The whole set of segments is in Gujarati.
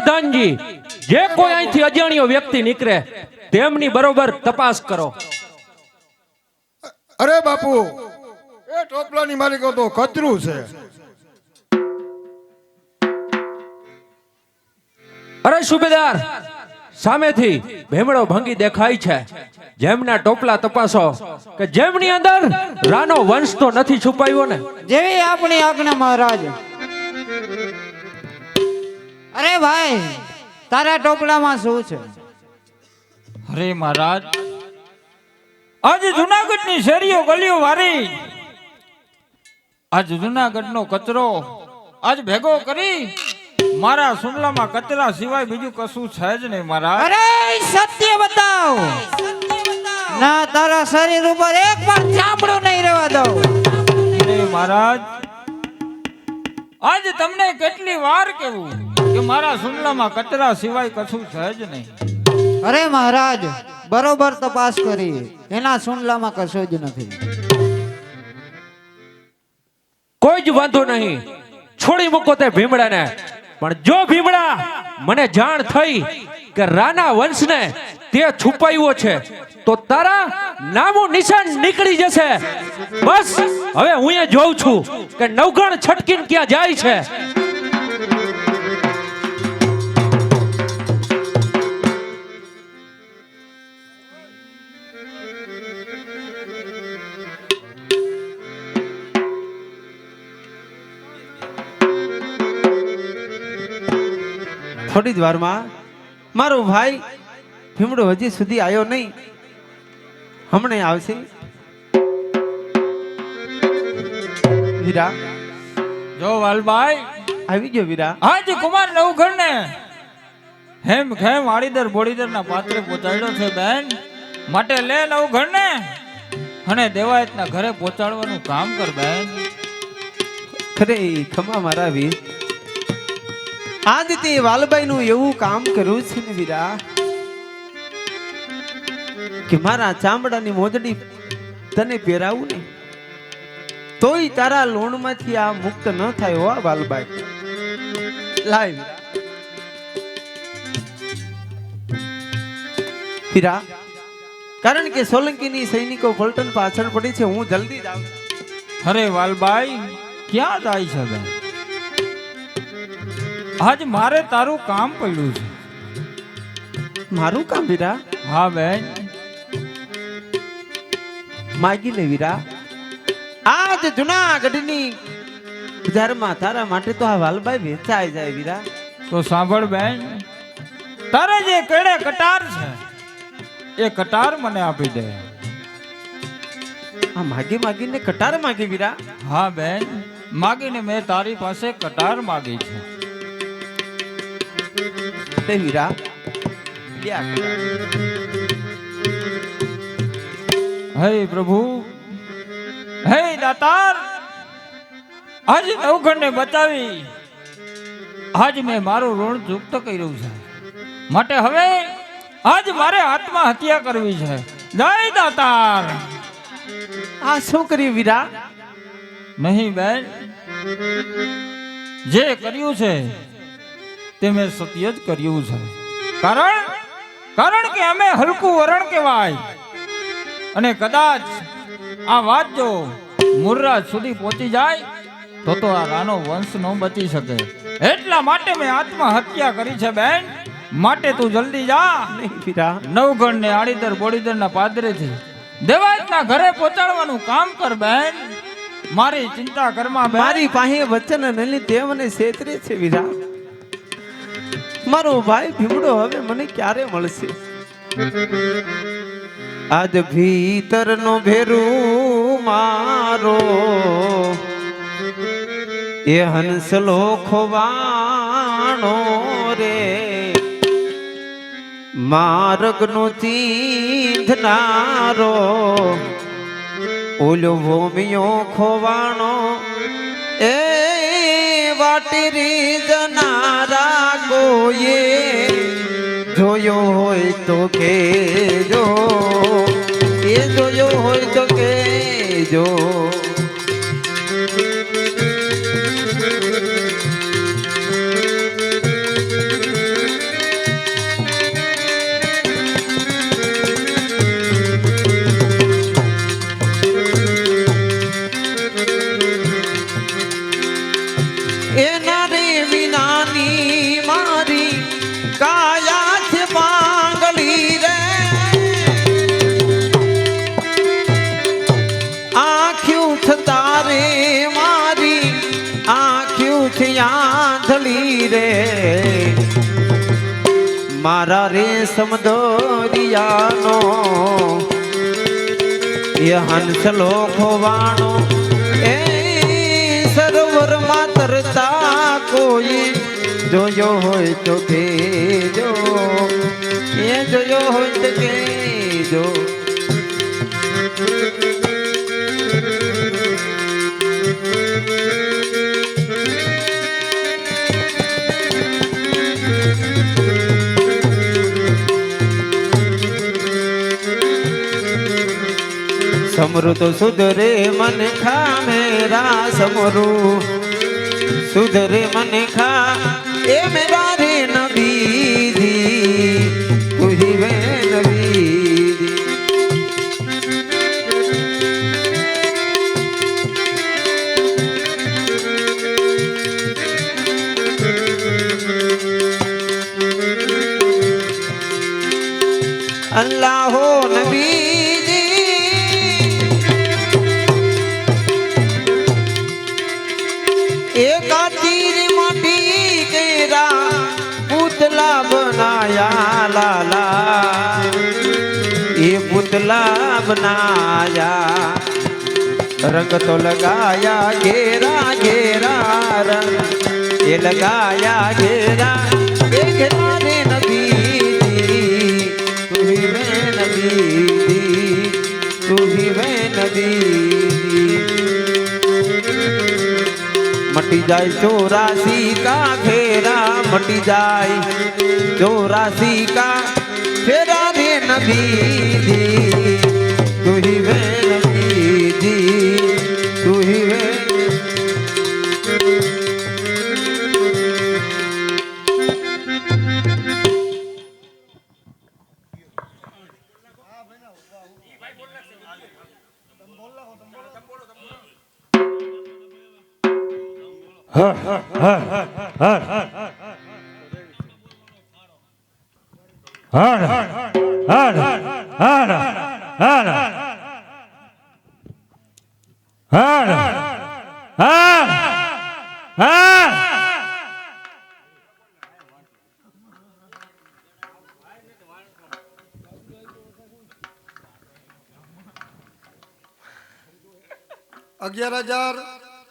પ્રધાનજી, જે કોઈ અહીંથી અજાણ્યો વ્યક્તિ નીકળે તેમની બરોબર તપાસ કરો. અરે બાપુ, એ ટોપલાની માલિકો તો કચરું છે. અરે સુબેદાર, સામેથી ભેમડો ભંગી દેખાય છે. જેમના ટોપલા તપાસો કે જેમની અંદર રાનો વંશ તો નથી છુપાયો ને. જેવી આપણી આજ્ઞા મહારાજ. અરે ભાઈ, તારા ટોપલામાં શું છે? અરે મહારાજ, આજ જુનાગઢની શેરીઓ ગલીઓ વારી આજ જુનાગઢનો કચરો આજ ભેગો કરી મારા સુમલામાં કચરા સિવાય બીજું કશું છે જ નહીં મહારાજ. અરે સત્ય બતાવ, ના તારા શરીર ઉપર એક પણ ચામડું નહીં રહેવા દઉં. અરે મહારાજ, આજ તમને કેટલી વાર કહેવું કે મારા સુમલામાં કચરા સિવાય કશું છે જ નહીં. અરે મહારાજ, બરોબર તપાસ કરી, એના સુનલામાં કશું જ નથી. કોઈ જ વાંધો નહીં, છોડી મૂકો તે ભીમડાને. પણ જો ભીમડા મને જાણ થઈ કે રાના વંશને તે છુપાવ્યો છે તો તારા નામું નિશાન નીકળી જશે. બસ હવે હું એ જોઉં છું કે નવગણ છટકીને ક્યાં જાય છે. થોડી જ વારમાં મારો ભાઈ ભીમડો હજી સુધી આવ્યો નહીં, હમણે આવશે. વીરા, જો વાલભાઈ, આવી ગયો વીરા. આજ કુમાર નવઘણને હેમ ખેમ આડીદર બોડીદરના પાત્રે પહોંચાડ્યો છે બેન. માટે લે નવઘણને અને દેવાયતના ઘરે પહોંચાડવાનું કામ કર બેન. ખરે ખમા મારા વીર, આજ તે વાલબાઈ નું એવું કામ કર્યું છે ને વીરા કે મારા ચામડાની મોજડી તને પહેરાવું ને તોય તારા લોણમાંથી આ મુક્ત ન થાય હો વાલબાઈ. લાય વીરા, કારણ કે સોલંકીની સૈનિકો પલટન પાછળ પડી છે. હું જલ્દી જ આવું. અરે વાલબાઈ, ક્યાં જાય છે બેન? આજ મારે તારું કામ પડ્યું છે. મારું કામ વીરા? હા બેન, માગી લે વીરા. આજ જુનાગઢની બજારમાં તારા માટે તો આ વાલબાઈ વેચાઈ જાય વીરા. તો સાંભળ બેન, તારે જે કેડે કટાર છે એ કટાર મને આપી દે. આ માગી માગીને કટાર માગી વીરા. હા બેન, માગીને મેં તારી પાસે કટાર માગી છે. લે વીરા, લે આ કટાર. હે પ્રભુ, હે દાતાર, આજ નવઘણને બચાવી આજ મેં મારું ઋણ ચૂકત કર્યું છે. માટે હવે આજ મારે આત્મહત્યા કરવી છે. જય દાતાર. આ શું કર્યું વીરા? નહીં બેન, જે કર્યું છે તે મેં સત્ય જ કર્યું છે. કારણ કે અમે હલકું વરણ કહેવાય અને કદાચ આ વાત જો મુર્રાજ સુધી પહોંચી જાય તો આ રાનો વંશ ન બચી શકે. એટલા માટે મેં આત્મહત્યા કરી છે બેન. માટે તું જલ્દી જા. નહીં વીરા, નવગણ ને આડીદર બોડીદરના પાદરેથી દેવાયતના ઘરે પહોંચાડવાનું કામ કર બેન. મારી ચિંતા કરમાં બેન. મારી પાસે વચન નલી તે મને છેતરે છે વીરા. મારો ભાઈ ભીમડો હવે મને ક્યારે મળશે? આજ ભીતર નો ભેરું મારો એ હંસલો ખોવાણો રે, માર્ગ નો ચીંધનારો ઓલો ભૂમિયો ખોવાણો એ વાટીરી જનારા કોઈએ જોયો હોય તો કેજો, એ જોયો હોય તો કેજો. એના રે વિનાની મારી કાયા છે પાંગલી રે આંખ્યું થતા રે મારી આંખ્યું છે આંધળી રે મારા રે સમદોરિયાનો એ હંસલો ખોવાનો એ સરોવર માં તરતા કોઈ જોયો હોય તો કેજો એ જોયો હોય તો કેજો સમરુ તો સુધરે મન ખા મેરા સમરુ સુધરે મન ખા એ મેરા રે નબીજી તુહી વે નબીજી અલ્લાહો નબીજી एक तीर माटी केरा पुतला बनाया लाला ये पुतला बनाया रंग तो लगाया घेरा घेरा रंग ये लगाया घेरा ये घेरा रे नबी तू ही वे नबी तू ही वे नबी मटी जाए 84 का फेरा मटी जाए 84 का फेरा रे नबी तू ही वे नबी तू ही वे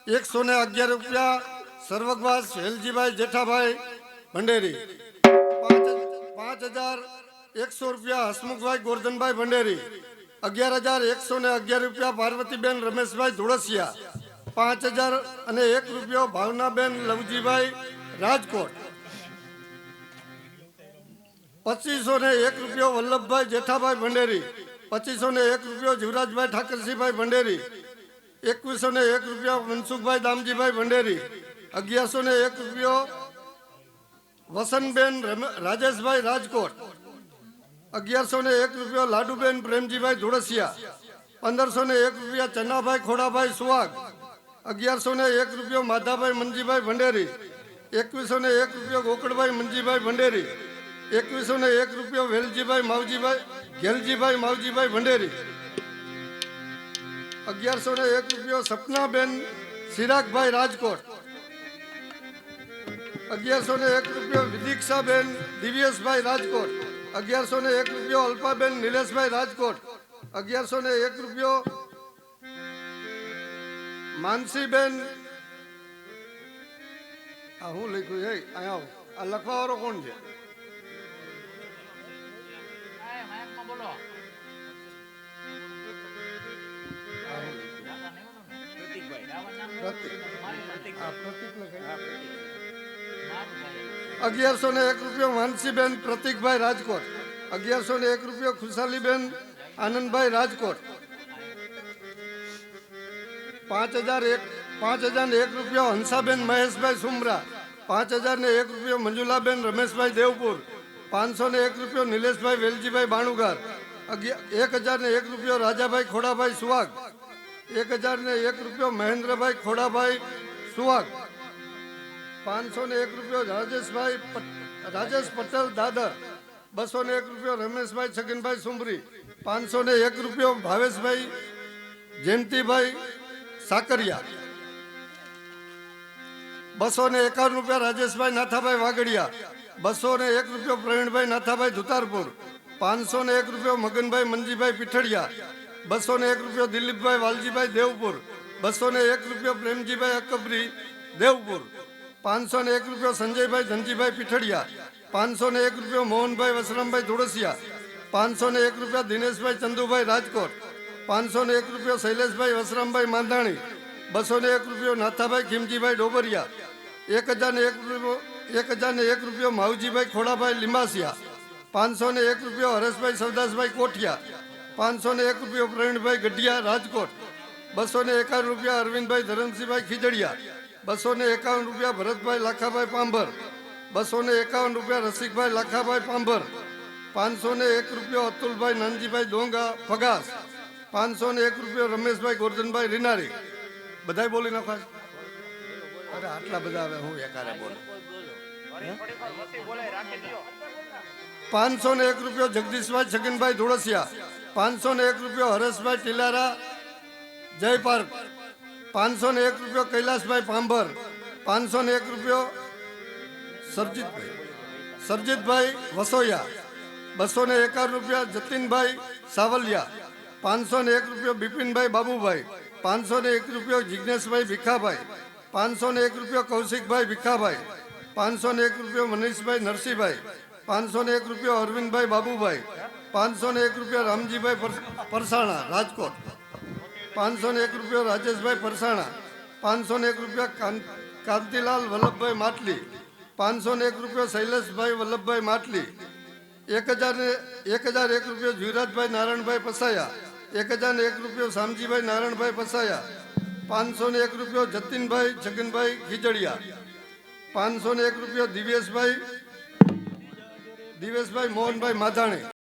₹11,111 સર્વગવાસ વેલજીભાઈ જેઠાભાઈ ભંડેરી. ₹5,100 હસમુખભાઈ ગોરધનભાઈ ભંડેરી. ₹11,111 પાર્વતીબેન રમેશભાઈ ધુળસિયા. ₹5,001 ભાવનાબેન લવજીભાઈ રાજકોટ. ₹2,501 વલ્લભભાઈ જેઠાભાઈ ભંડેરી. ₹2,501 જીવરાજભાઈ ઠાકરસિંહભાઈ ભંડેરી. ₹2,101 મનસુખભાઈ દામજીભાઈ ભંડેરી. ₹1,101 વસંતબેન રાજેશભાઈ રાજકોટ. ₹1,101 લાડુબેન પ્રેમજીભાઈ ધુળસિયા. ₹1,501 ચન્નાભાઈ ખોડાભાઈ સુવાગ. ₹1,101 માધાભાઈ મનજીભાઈ ભંડેરી. ₹2,101 ગોકળભાઈ મનજીભાઈ ભંડેરી. ₹2,101 વેલજીભાઈ માવજીભાઈ ઘેલજીભાઈ માવજીભાઈ ભંડેરી. ₹1,101 સપનાબેન સિરાગભાઈ રાજકોટ. ₹1,101 વિદિક્ષાબેન દિવ્યેશભાઈ રાજકોટ. ₹1,101 અલ્પાબેન નિલેશભાઈ રાજકોટ. ₹1,101 માનસીબેન. આ હું લખ્યું છે અહીંયા આવો. આ લખવા વાળો કોણ છે? ₹1,101 માનસીબેન પ્રતિકભાઈ રાજકોટ. ₹1,101 ખુશાલીબેન આનંદભાઈ રાજકોટ. ₹5,001 હંસાબેન મહેશભાઈ સુમરા. ₹5,001 મંજુલાબેન રમેશભાઈ દેવપુર. ₹501 નિલેશભાઈ વેલજીભાઈ બાણુગાર. ₹1,001 રાજાભાઈ ખોડાભાઈ સુવાગ. ₹1,001 મહેન્દ્રભાઈ ખોડાભાઈ સુવાગ. 501 રૂપિયો રાજેશ પટેલ દાદર. 201 રૂપિયો રમેશભાઈ છગનભાઈ સુંબરી. 501 રૂપિયો ભાવેશભાઈ જયંતિભાઈ સાકરિયા. 251 રૂપિયા રાજેશભાઈ નાથાભાઈ વાગડિયા. 201 રૂપિયો પ્રવીણભાઈ નાથાભાઈ ધુતારપુર. 501 રૂપિયો મગનભાઈ મનજીભાઈ પીઠડિયા. 201 રૂપિયો દિલીપભાઈ વાલજીભાઈ દેવપુર. 201 રૂપિયો પ્રેમજીભાઈ અકબરી દેવપુર. 501 રૂપિયો સંજયભાઈ ધનજીભાઈ પીઠડિયા. 501 રૂપિયો મોહનભાઈ વસરામભાઈ ધોળસિયા. 501 રૂપિયા દિનેશભાઈ ચંદુભાઈ રાજકોટ. 501 રૂપિયો શૈલેષભાઈ વસરામભાઈ માંધાણી. 201 રૂપિયો નાથાભાઈ ખીમજીભાઈ ડોબરિયા. 1001 રૂપિયો માવજીભાઈ ખોડાભાઈ લીંબાસિયા. 501 રૂપિયો હરેશભાઈ સવદાસભાઈ કોઠિયા. 501 રૂપિયો પ્રવીણભાઈ ગઢિયા રાજકોટ. 251 રૂપિયા અરવિંદભાઈ ધરમસિંહભાઈ ખીજડીયા. 251 રૂપિયા ભરતભાઈ લાખાભાઈ પાંભર. 251 રૂપિયા રસિકભાઈ લાખાભાઈ પાંભર. 501 રૂપિયો અતુલભાઈ નાનજીભાઈ ડોંગા ફગાસ. 501 રૂપિયો રમેશભાઈ ગોરધનભાઈ રીનારી. બધાય બોલી નાખવા. અરે આટલા બધા હવે હું એકારે બોલું. 501 રૂપિયો જગદીશભાઈ છગનભાઈ ધોળસિયા. 501 રૂપિયો હરેશભાઈ ટીલારા જય પાર્ક. 501 રૂપિયો કૈલાસભાઈ પાંભર. 501 રૂપિયો સરજીતભાઈ વસોયા. 251 રૂપિયા જતીનભાઈ સાવલિયા. 501 રૂપિયો બિપિનભાઈ બાબુભાઈ. 501 રૂપિયો જિજ્ઞેશભાઈ ભીખાભાઈ. 501 રૂપિયો કૌશિકભાઈ ભીખાભાઈ. 501 રૂપિયો મનીષભાઈ નરસિંહભાઈ. 501 રૂપિયો અરવિંદભાઈ બાબુભાઈ. 501 રૂપિયો રામજીભાઈ પરસાણા રાજકોટ. 501 રૂપિયો રાજેશભાઈ પરસાણા. 501 રૂપિયા કાંતિલાલ વલ્લભભાઈ માટલી. 501 રૂપિયો શૈલેષભાઈ વલ્લભભાઈ માટલી. 1001 રૂપિયો જીવરાજભાઈ નારાયણભાઈ પસાયા. 1001 રૂપિયો શામજીભાઈ નારાયણભાઈ પસાયા. 501 રૂપિયો જતીનભાઈ છગનભાઈ ખીજડીયા. 501 રૂપિયો દિવેશભાઈ મોહનભાઈ માધાણી.